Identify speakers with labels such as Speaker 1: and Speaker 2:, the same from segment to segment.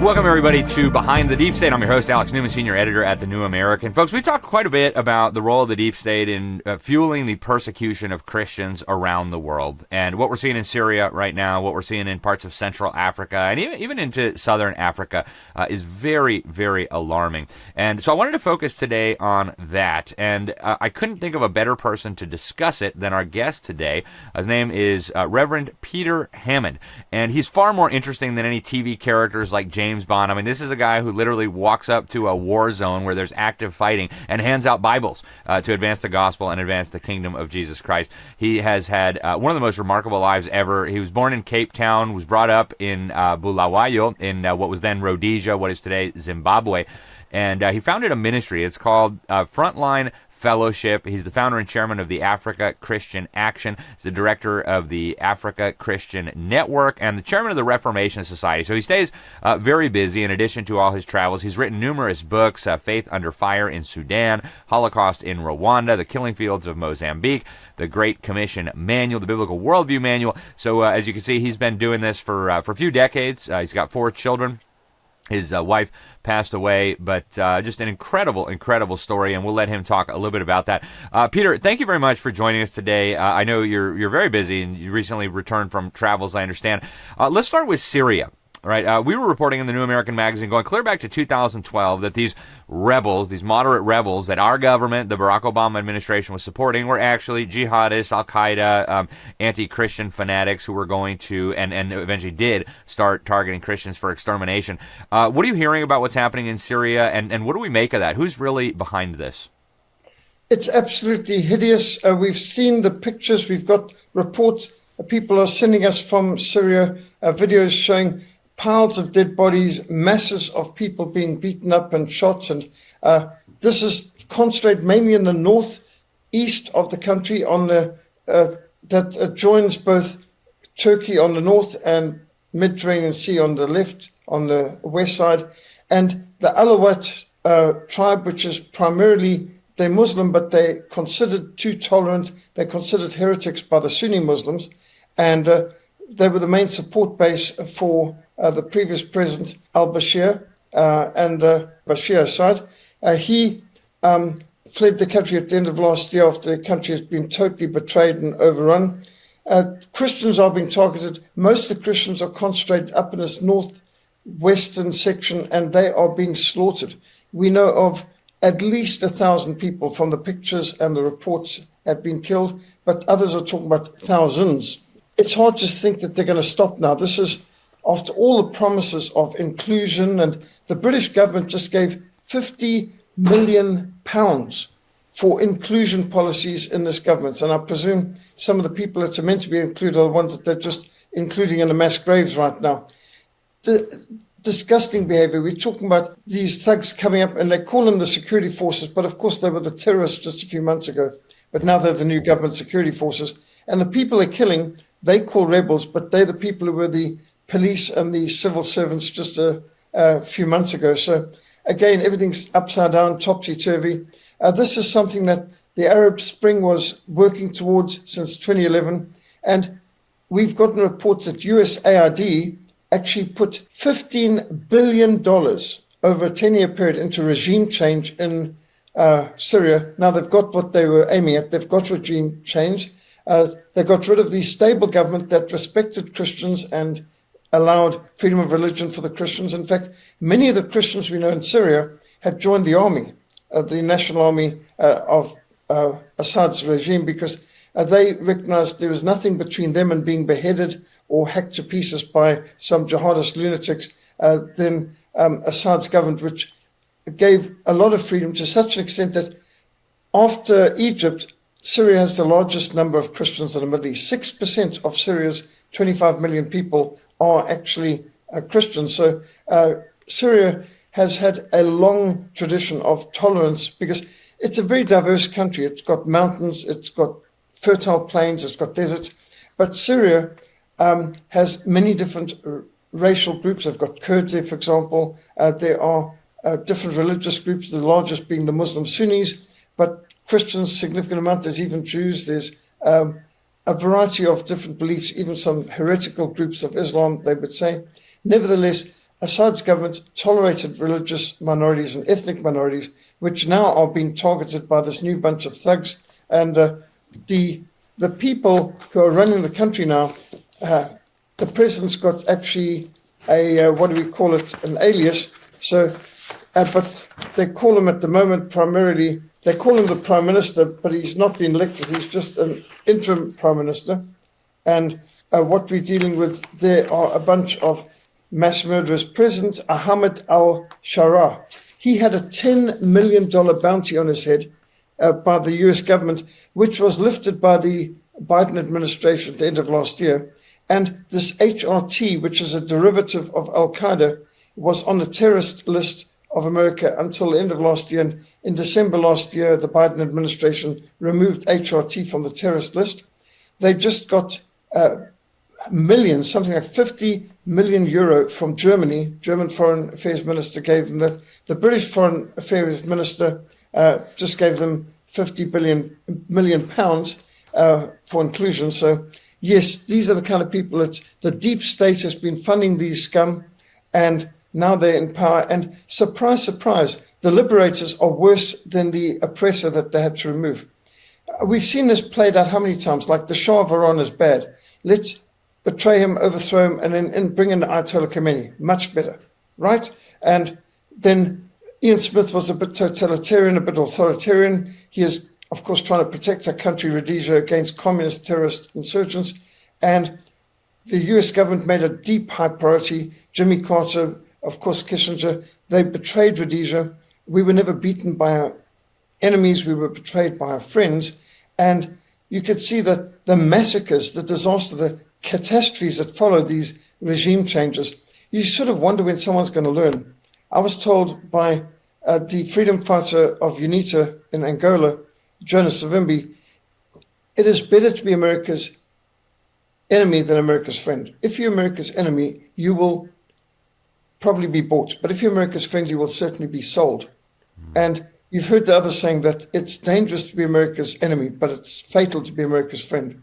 Speaker 1: Welcome, everybody, to Behind the Deep State. I'm your host, Alex Newman, senior editor at The New American. Folks, we talked quite a bit about the role of the deep state in fueling the persecution of Christians around the world. And what we're seeing in Syria right now, what we're seeing in parts of Central Africa, and even into Southern Africa is very, very alarming. And so I wanted to focus today on that. And I couldn't think of a better person to discuss it than our guest today. His name is Reverend Peter Hammond. And he's far more interesting than any TV characters like James Bond. I mean, this is a guy who literally walks up to a war zone where there's active fighting and hands out Bibles to advance the gospel and advance the kingdom of Jesus Christ. He has had one of the most remarkable lives ever. He was born in Cape Town, was brought up in Bulawayo, in what was then Rhodesia, what is today Zimbabwe, and he founded a ministry. It's called Frontline Fellowship. He's the founder and chairman of the Africa Christian Action. He's the director of the Africa Christian Network and the chairman of the Reformation Society. So he stays very busy in addition to all his travels. He's written numerous books, Faith Under Fire in Sudan, Holocaust in Rwanda, The Killing Fields of Mozambique, The Great Commission Manual, the Biblical Worldview Manual. So as you can see, he's been doing this for a few decades. He's got 4 children. His wife passed away, but just an incredible story, and we'll let him talk a little bit about that. Peter, thank you very much for joining us today. I know you're very busy, and you recently returned from travels, I understand. Let's start with Syria. Right, we were reporting in the New American Magazine going clear back to 2012 that these rebels, these moderate rebels that our government, the Barack Obama administration was supporting, were actually jihadists, Al-Qaeda, anti-Christian fanatics who were going to, and eventually did, start targeting Christians for extermination. What are you hearing about what's happening in Syria, and what do we make of that? Who's really behind this?
Speaker 2: It's absolutely hideous. We've seen the pictures. We've got reports. People are sending us from Syria videos showing piles of dead bodies, masses of people being beaten up and shot. And this is concentrated mainly in the northeast of the country on the that joins both Turkey on the north and Mediterranean Sea on the left, on the west side. And the Alawite tribe, which is primarily, they're Muslim, but they're considered too tolerant. They're considered heretics by the Sunni Muslims. And they were the main support base for the previous president, al-Bashir, and Bashir Assad. He fled the country at the end of last year after the country has been totally betrayed and overrun. Christians are being targeted. Most of the Christians are concentrated up in this northwestern section, and they are being slaughtered. We know of at least 1,000 people from the pictures and the reports have been killed, but others are talking about thousands. It's hard to think that they're going to stop now. This is after all the promises of inclusion, and the British government just gave £50 million for inclusion policies in this government. And I presume some of the people that are meant to be included are the ones that they're just including in the mass graves right now. The disgusting behavior. We're talking about these thugs coming up, and they call them the security forces, but of course they were the terrorists just a few months ago. But now they're the new government security forces. And the people they're killing, they call rebels, but they're the people who were the police and the civil servants just a few months ago. So again, everything's upside down, topsy-turvy. This is something that the Arab Spring was working towards since 2011. And we've gotten reports that USAID actually put $15 billion over a 10-year period into regime change in Syria. Now they've got what they were aiming at. They've got regime change. They got rid of the stable government that respected Christians and allowed freedom of religion for the Christians. In fact, many of the Christians we know in Syria had joined the army, the national army of Assad's regime, because they recognized there was nothing between them and being beheaded or hacked to pieces by some jihadist lunatics than Assad's government, which gave a lot of freedom to such an extent that after Egypt, Syria has the largest number of Christians in the Middle East. 6% of Syria's 25 million people are actually Christians. So Syria has had a long tradition of tolerance because it's a very diverse country. It's got mountains, it's got fertile plains, it's got deserts. But Syria has many different racial groups. They've got Kurds there, for example. There are different religious groups, the largest being the Muslim Sunnis, but Christians, significant amount. There's even Jews. There's a variety of different beliefs, even some heretical groups of Islam, they would say. Nevertheless, Assad's government tolerated religious minorities and ethnic minorities, which now are being targeted by this new bunch of thugs. And the people who are running the country now, the president's got actually what do we call it, an alias. So, but they call him at the moment primarily, they call him the prime minister, but he's not been elected. He's just an interim prime minister. And what we're dealing with, there are a bunch of mass murderers. President Ahmed al-Sharaa, he had a $10 million bounty on his head by the US government, which was lifted by the Biden administration at the end of last year. And this HRT, which is a derivative of Al-Qaeda, was on the terrorist list of America until the end of last year. And in December last year, the Biden administration removed HRT from the terrorist list. They just got millions, something like 50 million euro from Germany. German Foreign Affairs Minister gave them that. The British Foreign Affairs Minister just gave them 50 million pounds for inclusion. So, yes, these are the kind of people that the deep state has been funding these scum, and now they're in power. And surprise, surprise, the liberators are worse than the oppressor that they had to remove. We've seen this played out how many times? Like the Shah of Iran is bad. Let's betray him, overthrow him, and then bring in the Ayatollah Khomeini. Much better, right? And then Ian Smith was a bit totalitarian, a bit authoritarian. He is, of course, trying to protect our country, Rhodesia, against communist terrorist insurgents. And the US government made a deep high priority. Jimmy Carter, of course, Kissinger, they betrayed Rhodesia. We were never beaten by our enemies. We were betrayed by our friends. And you could see that the massacres, the disaster, the catastrophes that followed these regime changes, you sort of wonder when someone's going to learn. I was told by the freedom fighter of UNITA in Angola, Jonas Savimbi, it is better to be America's enemy than America's friend. If you're America's enemy, you will probably be bought. But if you're America's friend, you will certainly be sold. And you've heard the others saying that it's dangerous to be America's enemy, but it's fatal to be America's friend.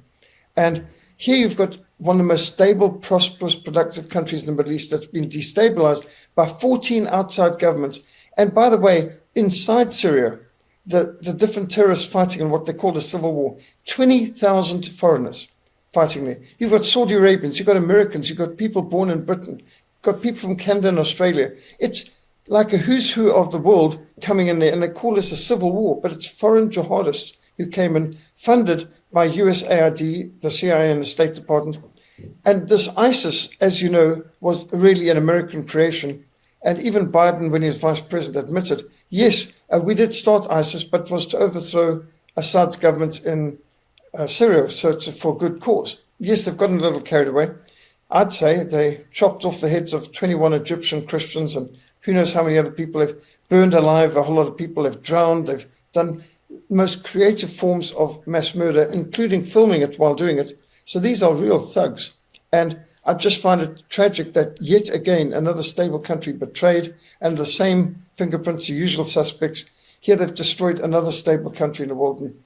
Speaker 2: And here you've got one of the most stable, prosperous, productive countries in the Middle East that's been destabilized by 14 outside governments. And by the way, inside Syria, the different terrorists fighting in what they call a civil war, 20,000 foreigners fighting there. You've got Saudi Arabians, you've got Americans, you've got people born in Britain, you've got people from Canada and Australia. It's like a who's who of the world coming in there, and they call this a civil war, but it's foreign jihadists who came in, funded by USAID, the CIA, and the State Department. And this ISIS, as you know, was really an American creation. And even Biden, when he was vice president, admitted, yes, we did start ISIS, but it was to overthrow Assad's government in Syria, so it's for good cause. Yes, they've gotten a little carried away. I'd say they chopped off the heads of 21 Egyptian Christians, and who knows how many other people they've burned alive. A whole lot of people have drowned. They've done most creative forms of mass murder, including filming it while doing it. So these are real thugs. And I just find it tragic that yet again another stable country betrayed, and the same fingerprints, the usual suspects. Here they've destroyed another stable country in the world. And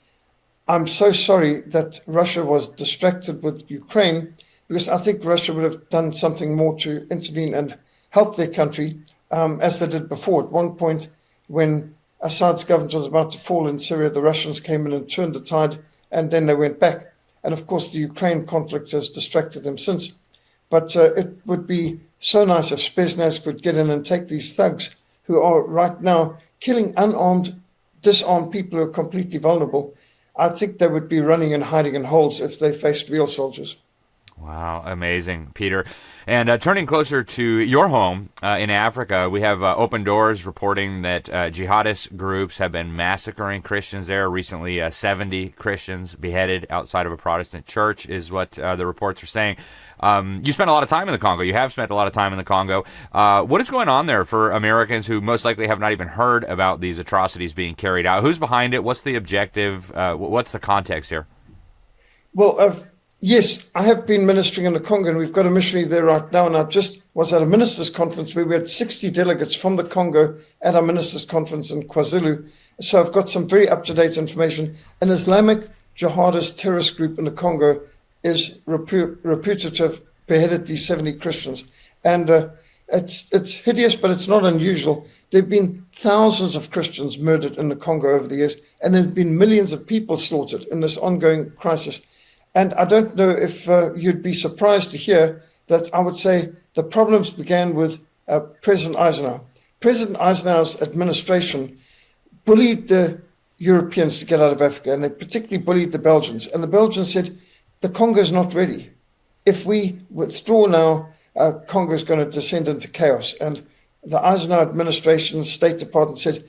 Speaker 2: I'm so sorry that Russia was distracted with Ukraine, because I think Russia would have done something more to intervene and help their country, as they did before. At one point, when Assad's government was about to fall in Syria, the Russians came in and turned the tide, and then they went back. And of course, the Ukraine conflict has distracted them since. But it would be so nice if Spetsnaz could get in and take these thugs who are right now killing unarmed, disarmed people who are completely vulnerable. I think they would be running and hiding in holes if they faced real soldiers.
Speaker 1: Wow, amazing, Peter. And turning closer to your home in Africa, we have Open Doors reporting that jihadist groups have been massacring Christians there. Recently, 70 Christians beheaded outside of a Protestant church is what the reports are saying. You spent a lot of time in the Congo. You have spent a lot of time in the Congo. What is going on there for Americans who most likely have not even heard about these atrocities being carried out? Who's behind it? What's the objective? What's the context here?
Speaker 2: Well, yes, I have been ministering in the Congo, and we've got a missionary there right now. And I just was at a ministers' conference where we had 60 delegates from the Congo at our ministers' conference in KwaZulu. So I've got some very up-to-date information. An Islamic jihadist terrorist group in the Congo is reputed to have beheaded these 70 Christians. And It's hideous, but it's not unusual. There have been thousands of Christians murdered in the Congo over the years, and there have been millions of people slaughtered in this ongoing crisis. And I don't know if you'd be surprised to hear that I would say the problems began with President Eisenhower. President Eisenhower's administration bullied the Europeans to get out of Africa, and they particularly bullied the Belgians. And the Belgians said, the Congo is not ready. If we withdraw now, Congo is going to descend into chaos. And the Eisenhower administration, State Department said,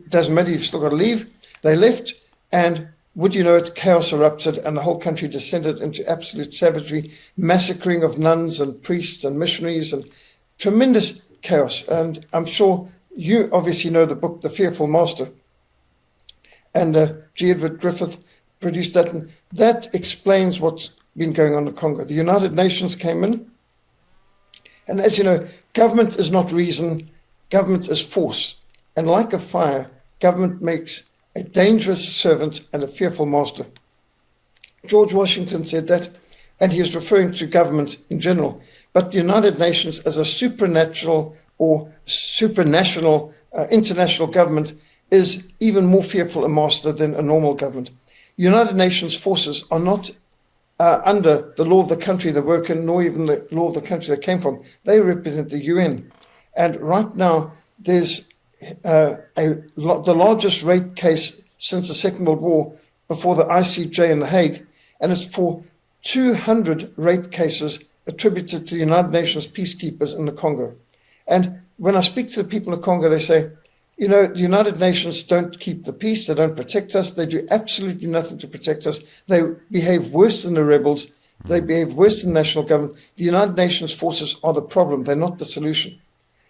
Speaker 2: doesn't matter, you've still got to leave. They left, and would you know it, chaos erupted, and the whole country descended into absolute savagery, massacring of nuns and priests and missionaries, and tremendous chaos. And I'm sure you obviously know the book, The Fearful Master. And G. Edward Griffith produced that, and that explains what's been going on in Congo. The United Nations came in, and as you know, government is not reason, government is force. And like a fire, government makes a dangerous servant and a fearful master. George Washington said that, and he is referring to government in general. But the United Nations as a supernatural or supranational international government is even more fearful a master than a normal government. United Nations forces are not under the law of the country they work in, nor even the law of the country they came from. They represent the UN. And right now, there's the largest rape case since the Second World War before the ICJ in The Hague, and it's for 200 rape cases attributed to the United Nations peacekeepers in the Congo. And when I speak to the people in the Congo, they say, you know, the United Nations don't keep the peace, they don't protect us, they do absolutely nothing to protect us, they behave worse than the rebels, they behave worse than the national government. The United Nations forces are the problem, they're not the solution.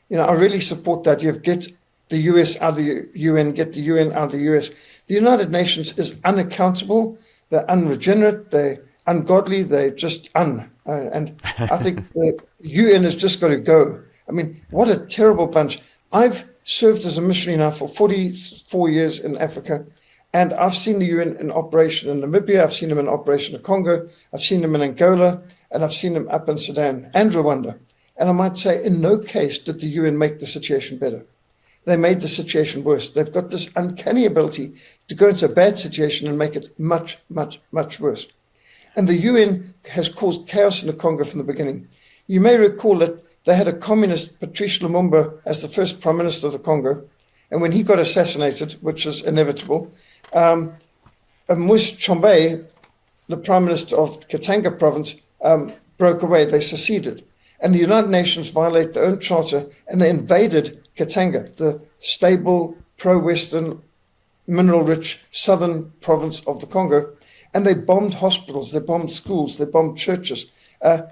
Speaker 2: You know, I really support that. You have get the US out of the UN, get the UN out of the US. The United Nations is unaccountable, they're unregenerate, they're ungodly, they're just and I think the UN has just got to go. I mean, what a terrible bunch. I've served as a missionary now for 44 years in Africa, and I've seen the UN in operation in Namibia, I've seen them in operation in Congo, I've seen them in Angola, and I've seen them up in Sudan and Rwanda. And I might say in no case did the UN make the situation better. They made the situation worse. They've got this uncanny ability to go into a bad situation and make it much, much, much worse. And the UN has caused chaos in the Congo from the beginning. You may recall that they had a communist, Patrice Lumumba, as the first prime minister of the Congo. And when he got assassinated, which is inevitable, Moise Tshombe, the prime minister of Katanga province, broke away. They seceded. And the United Nations violated their own charter, and they invaded Katanga, the stable, pro-Western, mineral-rich southern province of the Congo. And they bombed hospitals, they bombed schools, they bombed churches.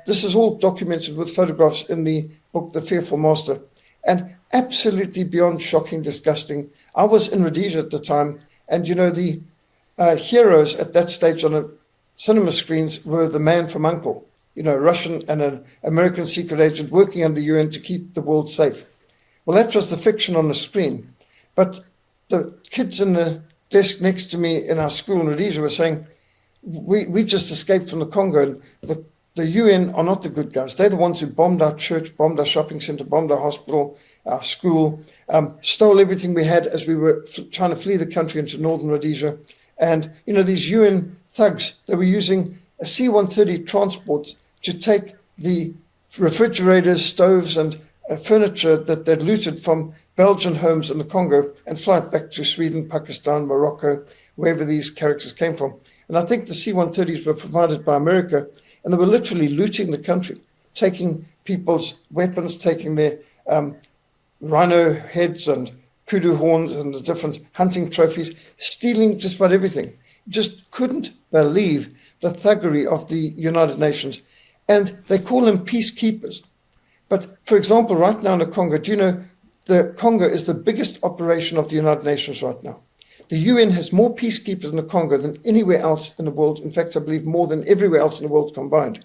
Speaker 2: This is all documented with photographs in the book, The Fearful Master. And absolutely beyond shocking, disgusting. I was in Rhodesia at the time, and you know, the heroes at that stage on the cinema screens were the man from U.N.C.L.E., you know, a Russian and an American secret agent working under the UN to keep the world safe. Well, that was the fiction on the screen. But the kids in the desk next to me in our school in Rhodesia were saying, we just escaped from the Congo, and the UN are not the good guys. They're the ones who bombed our church, bombed our shopping center, bombed our hospital, our school, stole everything we had as we were trying to flee the country into northern Rhodesia. And, you know, these UN thugs, they were using a C-130 transports to take the refrigerators, stoves, and furniture that they'd looted from Belgian homes in the Congo and fly it back to Sweden, Pakistan, Morocco, wherever these characters came from. And I think the C-130s were provided by America, and they were literally looting the country, taking people's weapons, taking their rhino heads and kudu horns and the different hunting trophies, stealing just about everything. You just couldn't believe the thuggery of the United Nations. And they call them peacekeepers. But, for example, right now in the Congo, do you know the Congo is the biggest operation of the United Nations right now? The UN has more peacekeepers in the Congo than anywhere else in the world. In fact, I believe more than everywhere else in the world combined.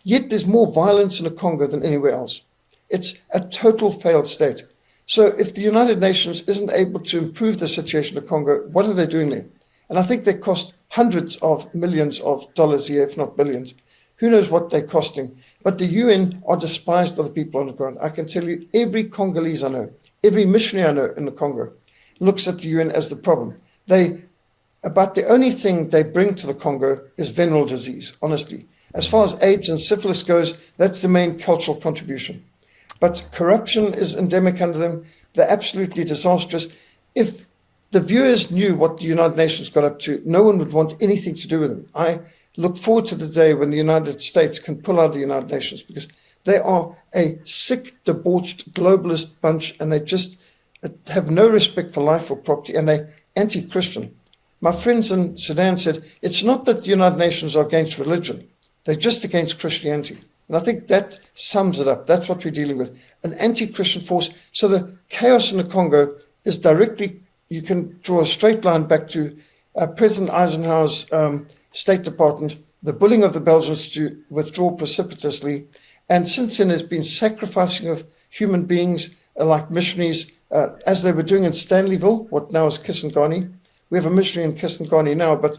Speaker 2: Yet there's more violence in the Congo than anywhere else. It's a total failed state. So if the United Nations isn't able to improve the situation in the Congo, what are they doing there? And I think they cost hundreds of millions of dollars a year, if not billions. Who knows what they're costing? But the UN are despised by the people on the ground. I can tell you, every Congolese I know, every missionary I know in the Congo looks at the UN as the problem. About the only thing they bring to the Congo is venereal disease, honestly. As far as AIDS and syphilis goes, that's the main cultural contribution. But corruption is endemic under them. They're absolutely disastrous. If the viewers knew what the United Nations got up to, no one would want anything to do with them. I look forward to the day when the United States can pull out of the United Nations, because they are a sick, debauched, globalist bunch, and they just have no respect for life or property, and they're anti-Christian. My friends in Sudan said, it's not that the United Nations are against religion. They're just against Christianity. And I think that sums it up. That's what we're dealing with, an anti-Christian force. So the chaos in the Congo is directly, you can draw a straight line back to President Eisenhower's State Department, the bullying of the Belgians to withdraw precipitously. And since then, there's been sacrificing of human beings like missionaries, as they were doing in Stanleyville, what now is Kisangani. We have a missionary in Kisangani now, but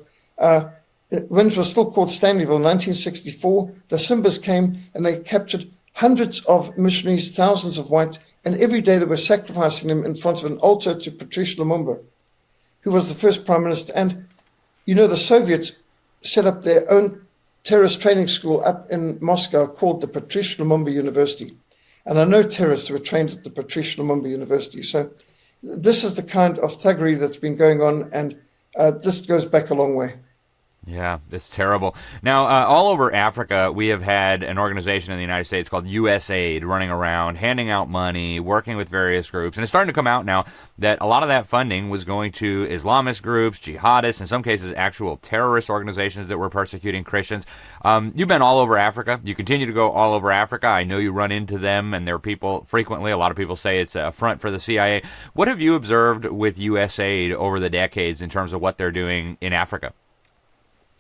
Speaker 2: when it was still called Stanleyville in 1964, the Simbas came and they captured hundreds of missionaries, thousands of white, and every day they were sacrificing them in front of an altar to Patrice Lumumba, who was the first prime minister. And, you know, the Soviets set up their own terrorist training school up in Moscow called the Patrice Lumumba University. And I know terrorists who were trained at the Patrice Lumumba University. So this is the kind of thuggery that's been going on, and this goes back a long way.
Speaker 1: Yeah, it's terrible. Now, all over Africa, we have had an organization in the United States called USAID running around, handing out money, working with various groups. And it's starting to come out now that a lot of that funding was going to Islamist groups, jihadists, in some cases actual terrorist organizations that were persecuting Christians. You've been all over Africa. You continue to go all over Africa. I know you run into them, and there are people frequently, a lot of people say it's a front for the CIA. What have you observed with USAID over the decades in terms of what they're doing in Africa?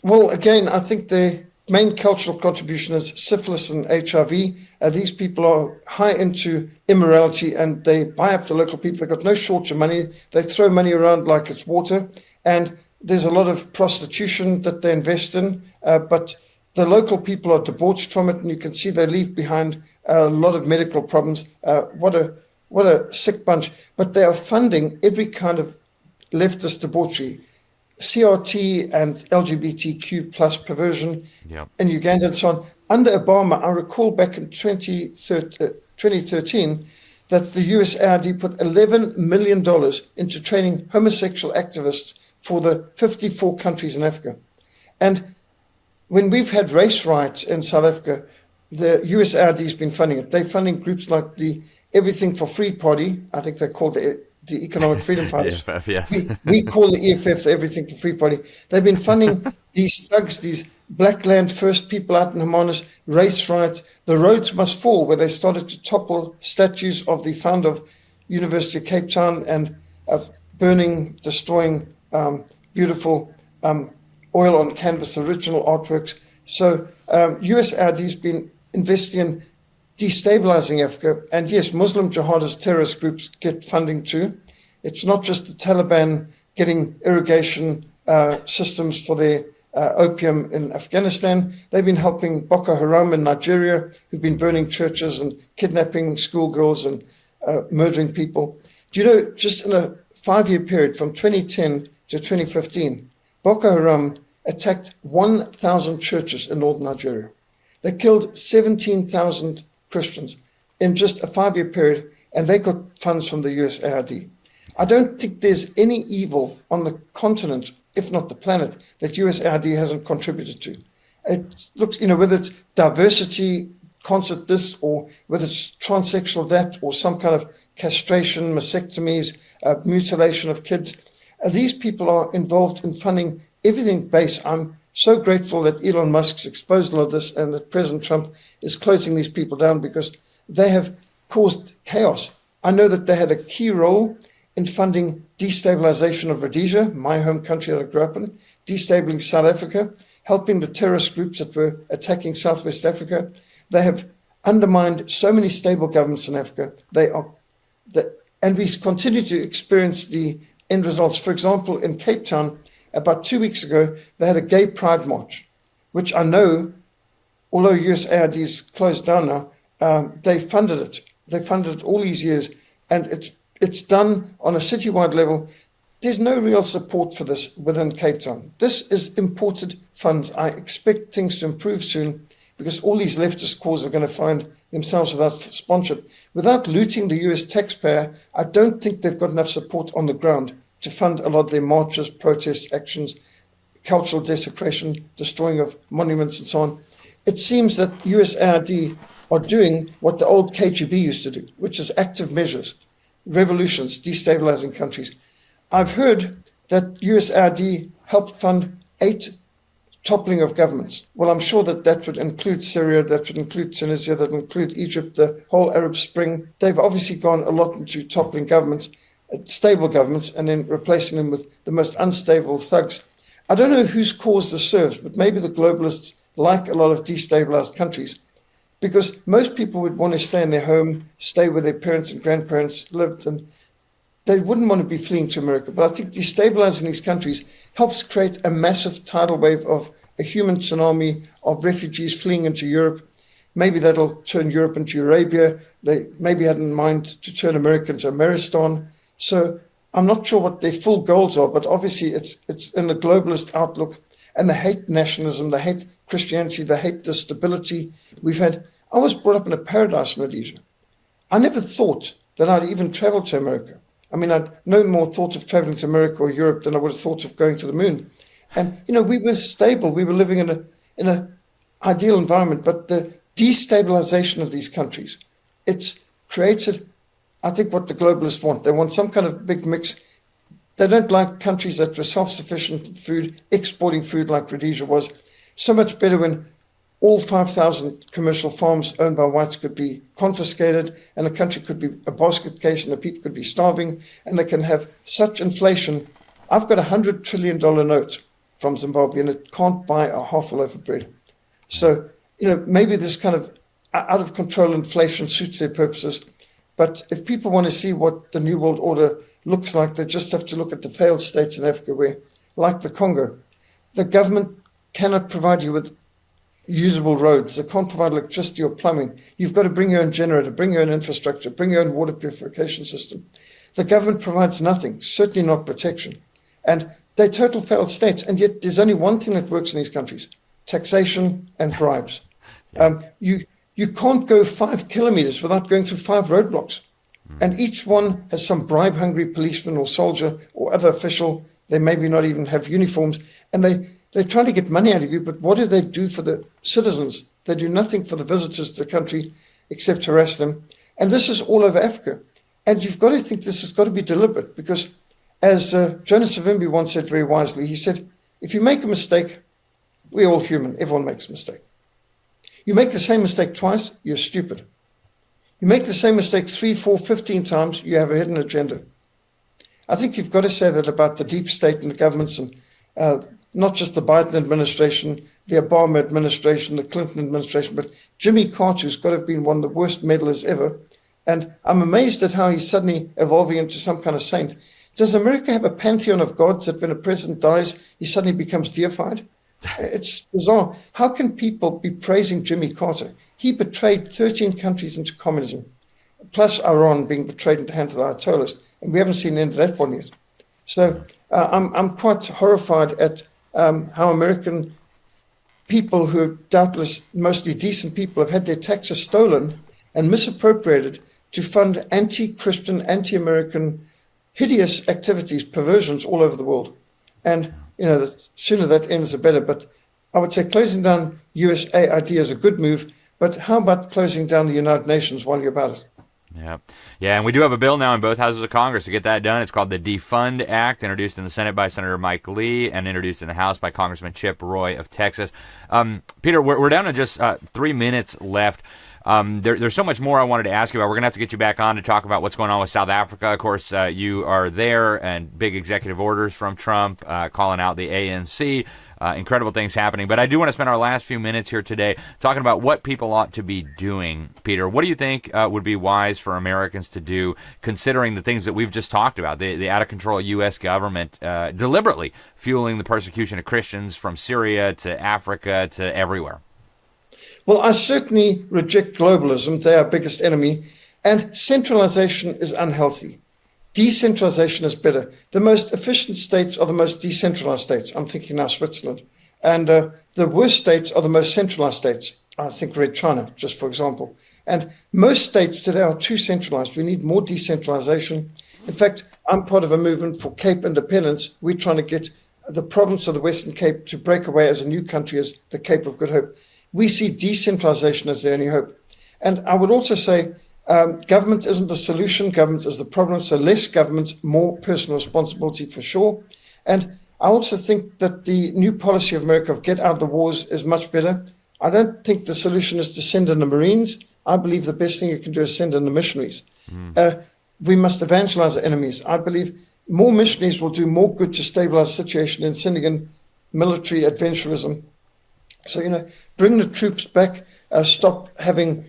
Speaker 2: Well, again, I think the main cultural contribution is syphilis and HIV. These people are high into immorality, and they buy up the local people. They've got no shortage of money. They throw money around like it's water. And there's a lot of prostitution that they invest in. But the local people are debauched from it, and you can see they leave behind a lot of medical problems. What a sick bunch. But they are funding every kind of leftist debauchery. CRT and LGBTQ plus perversion in Uganda and so on. Under Obama, I recall back in 2013 that the USAID put $11 million into training homosexual activists for the 54 countries in Africa. And when we've had race riots in South Africa, the USAID has been funding it. They're funding groups like the Everything for Free Party. I think they're called the Economic Freedom Fighters.
Speaker 1: EFF, yes.
Speaker 2: we call the EFF the Everything for Free Party. They've been funding these thugs, these Black Land First people out in Hermanus, race riots. The Roads Must Fall, where they started to topple statues of the founder of University of Cape Town and burning, destroying beautiful oil on canvas, original artworks. So USAID has been investing in destabilizing Africa. And yes, Muslim jihadist terrorist groups get funding too. It's not just the Taliban getting irrigation systems for their opium in Afghanistan. They've been helping Boko Haram in Nigeria, who've been burning churches and kidnapping schoolgirls and murdering people. Do you know, just in a 5-year period from 2010 to 2015, Boko Haram attacked 1,000 churches in northern Nigeria. They killed 17,000 Christians in just a 5-year period, and they got funds from the USAID. I don't think there's any evil on the continent, if not the planet, that USAID hasn't contributed to. It looks, whether it's diversity concert this, or whether it's transsexual that, or some kind of castration, mastectomies, mutilation of kids. These people are involved in funding everything base. I'm so grateful that Elon Musk's exposed all of this and that President Trump is closing these people down, because they have caused chaos. I know that they had a key role in funding destabilization of Rhodesia, my home country that I grew up in, destabilizing South Africa, helping the terrorist groups that were attacking Southwest Africa. They have undermined so many stable governments in Africa. And we continue to experience the end results. For example, in Cape Town, about 2 weeks ago, they had a gay pride march, which I know although USAID is closed down now, they funded it. They funded it all these years, and it's done on a citywide level. There's no real support for this within Cape Town. This is imported funds. I expect things to improve soon because all these leftist causes are going to find themselves without sponsorship. Without looting the US taxpayer, I don't think they've got enough support on the ground to fund a lot of their marches, protests, actions, cultural desecration, destroying of monuments and so on. It seems that USAID are doing what the old KGB used to do, which is active measures, revolutions, destabilizing countries. I've heard that USAID helped fund 8 toppling of governments. Well, I'm sure that would include Syria, that would include Tunisia, that would include Egypt, the whole Arab Spring. They've obviously gone a lot into toppling governments, stable governments, and then replacing them with the most unstable thugs. I don't know whose cause this serves, but maybe the globalists like a lot of destabilized countries, because most people would want to stay in their home, stay where their parents and grandparents lived, and they wouldn't want to be fleeing to America. But I think destabilizing these countries helps create a massive tidal wave of a human tsunami of refugees fleeing into Europe. Maybe that'll turn Europe into Arabia. They maybe had in mind to turn America into Ameristan. So I'm not sure what their full goals are, but obviously it's in the globalist outlook, and they hate nationalism, they hate Christianity, they hate the stability we've had. I was brought up in a paradise in Rhodesia. I never thought that I'd even travel to America. I mean, I'd no more thought of traveling to America or Europe than I would have thought of going to the moon. And, we were stable. We were living in an ideal environment. But the destabilization of these countries, it's created, I think, what the globalists want. They want some kind of big mix. They don't like countries that were self-sufficient in food, exporting food like Rhodesia was. So much better when all 5,000 commercial farms owned by whites could be confiscated, and the country could be a basket case, and the people could be starving, and they can have such inflation. I've got $100 trillion note from Zimbabwe, and it can't buy a half a loaf of bread. So, maybe this kind of out of control inflation suits their purposes. But if people want to see what the New World Order looks like, they just have to look at the failed states in Africa where, like the Congo, the government cannot provide you with usable roads. They can't provide electricity or plumbing. You've got to bring your own generator, bring your own infrastructure, bring your own water purification system. The government provides nothing, certainly not protection. And they're total failed states. And yet there's only one thing that works in these countries: taxation and bribes. You can't go 5 kilometers without going through 5 roadblocks. And each one has some bribe-hungry policeman or soldier or other official. They maybe not even have uniforms. And they're trying to get money out of you, but what do they do for the citizens? They do nothing for the visitors to the country except harass them. And this is all over Africa. And you've got to think this has got to be deliberate, because as Jonas Savimbi once said very wisely, he said, if you make a mistake, we're all human. Everyone makes a mistake. You make the same mistake twice, you're stupid. You make the same mistake 3, 4, 15 times, you have a hidden agenda. I think you've got to say that about the deep state and the governments, and not just the Biden administration, the Obama administration, the Clinton administration, but Jimmy Carter, who's got to have been one of the worst meddlers ever. And I'm amazed at how he's suddenly evolving into some kind of saint. Does America have a pantheon of gods that when a president dies, he suddenly becomes deified? It's bizarre. How can people be praising Jimmy Carter? He betrayed 13 countries into communism, plus Iran being betrayed into the hands of the Ayatollahs, and we haven't seen the end of that one yet. So I'm quite horrified at how American people, who are doubtless mostly decent people, have had their taxes stolen and misappropriated to fund anti-Christian, anti-American, hideous activities, perversions all over the world. And the sooner that ends, the better. But I would say closing down USAID is a good move. But how about closing down the United Nations while you're about it?
Speaker 1: Yeah, and we do have a bill now in both houses of Congress to get that done. It's called the Defund Act, introduced in the Senate by Senator Mike Lee and introduced in the House by Congressman Chip Roy of Texas. Peter, we're down to just 3 minutes left. There's so much more I wanted to ask you about. We're going to have to get you back on to talk about what's going on with South Africa. Of course, you are there, and big executive orders from Trump calling out the ANC. Incredible things happening. But I do want to spend our last few minutes here today talking about what people ought to be doing. Peter, what do you think would be wise for Americans to do, considering the things that we've just talked about, the out-of-control U.S. government deliberately fueling the persecution of Christians from Syria to Africa to everywhere?
Speaker 2: Well, I certainly reject globalism. They're our biggest enemy. And centralization is unhealthy. Decentralization is better. The most efficient states are the most decentralized states. I'm thinking now Switzerland. And the worst states are the most centralized states. I think Red China, just for example. And most states today are too centralized. We need more decentralization. In fact, I'm part of a movement for Cape independence. We're trying to get the province of the Western Cape to break away as a new country, as the Cape of Good Hope. We see decentralization as the only hope. And I would also say government isn't the solution. Government is the problem. So less government, more personal responsibility for sure. And I also think that the new policy of America of get out of the wars is much better. I don't think the solution is to send in the Marines. I believe the best thing you can do is send in the missionaries. We must evangelize our enemies. I believe more missionaries will do more good to stabilize the situation than sending in military adventurism. So, bring the troops back, stop having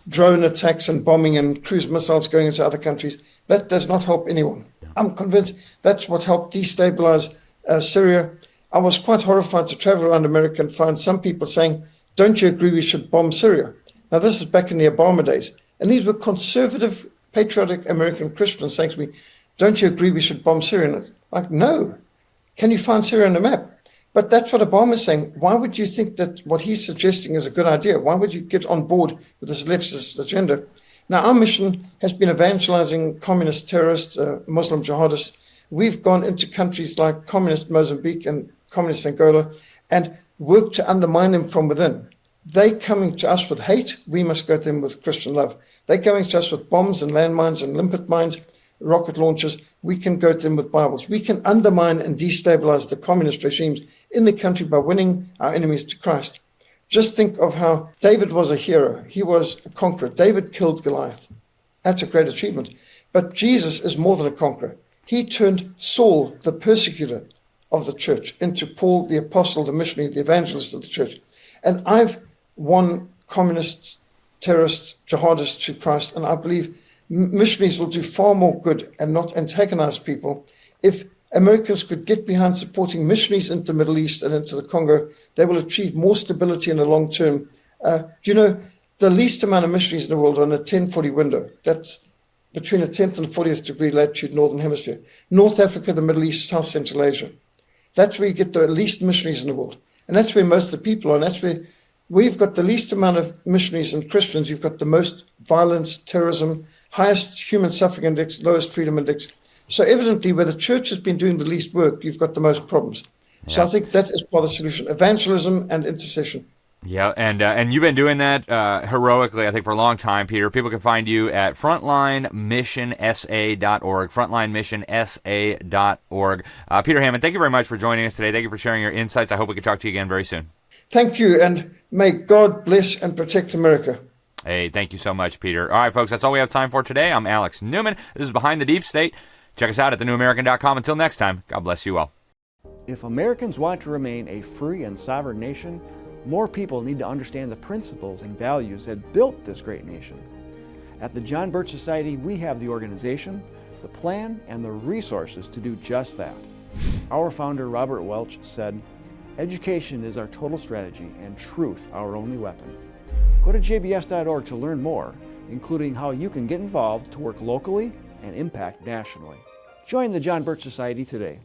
Speaker 2: drone attacks and bombing and cruise missiles going into other countries. That does not help anyone. I'm convinced that's what helped destabilize Syria. I was quite horrified to travel around America and find some people saying, don't you agree we should bomb Syria? Now, this is back in the Obama days. And these were conservative, patriotic American Christians saying to me, don't you agree we should bomb Syria? And it's like, no. Can you find Syria on the map? But that's what Obama's saying. Why would you think that what he's suggesting is a good idea? Why would you get on board with this leftist agenda? Now, our mission has been evangelizing communist terrorists, Muslim jihadists. We've gone into countries like communist Mozambique and communist Angola and worked to undermine them from within. They coming to us with hate, we must go to them with Christian love. They coming to us with bombs and landmines and limpet mines, rocket launchers, we can go to them with Bibles. We can undermine and destabilize the communist regimes in the country by winning our enemies to Christ. Just think of how David was a hero. He was a conqueror. David killed Goliath. That's a great achievement. But Jesus is more than a conqueror. He turned Saul, the persecutor of the church, into Paul, the apostle, the missionary, the evangelist of the church. And I've won communist, terrorist, jihadists to Christ, and I believe missionaries will do far more good and not antagonize people. If Americans could get behind supporting missionaries into the Middle East and into the Congo, they will achieve more stability in the long term. Do you know, the least amount of missionaries in the world are in a 10-40 window. That's between the 10th and 40th degree latitude, Northern Hemisphere. North Africa, the Middle East, South Central Asia. That's where you get the least missionaries in the world. And that's where most of the people are. And that's where we've got the least amount of missionaries and Christians. You've got the most violence, terrorism, highest human suffering index, lowest freedom index. So evidently, where the church has been doing the least work, you've got the most problems. Yeah. So I think that is part of the solution, evangelism and intercession.
Speaker 1: Yeah, and you've been doing that heroically, I think, for a long time, Peter. People can find you at frontlinemissionsa.org, frontlinemissionsa.org. Peter Hammond, thank you very much for joining us today. Thank you for sharing your insights. I hope we can talk to you again very soon.
Speaker 2: Thank you, and may God bless and protect America.
Speaker 1: Hey, thank you so much, Peter. All right, folks, that's all we have time for today. I'm Alex Newman. This is Behind the Deep State. Check us out at thenewamerican.com. Until next time, God bless you all.
Speaker 3: If Americans want to remain a free and sovereign nation, more people need to understand the principles and values that built this great nation. At the John Birch Society, we have the organization, the plan, and the resources to do just that. Our founder, Robert Welch, said, "Education is our total strategy and truth our only weapon." Go to jbs.org to learn more, including how you can get involved to work locally and impact nationally. Join the John Birch Society today.